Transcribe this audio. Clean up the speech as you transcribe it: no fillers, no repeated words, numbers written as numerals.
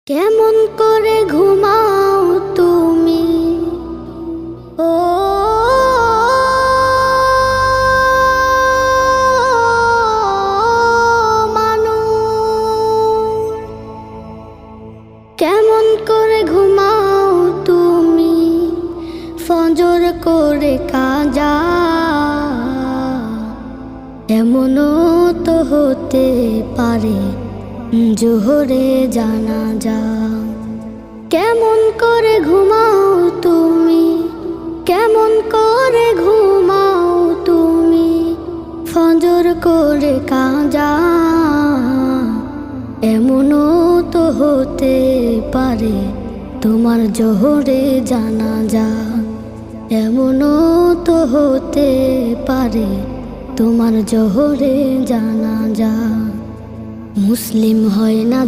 কেমন করে ঘুমাও তুমি ও মানুষ, কেমন করে ঘুমাও তুমি ফজর করে কাজা, এমনও তো হতে পারে জোহরে জানাজা। কেমন করে ঘুমাও তুমি, কেমন করে ঘুমাও তুমি ফজর করে কাজা, এমনও তো হতে পারে তোমার জোহরে জানাজা, এমনও তো হতে পারে তোমার জোহরে জানাজা। মুসলিম হয় না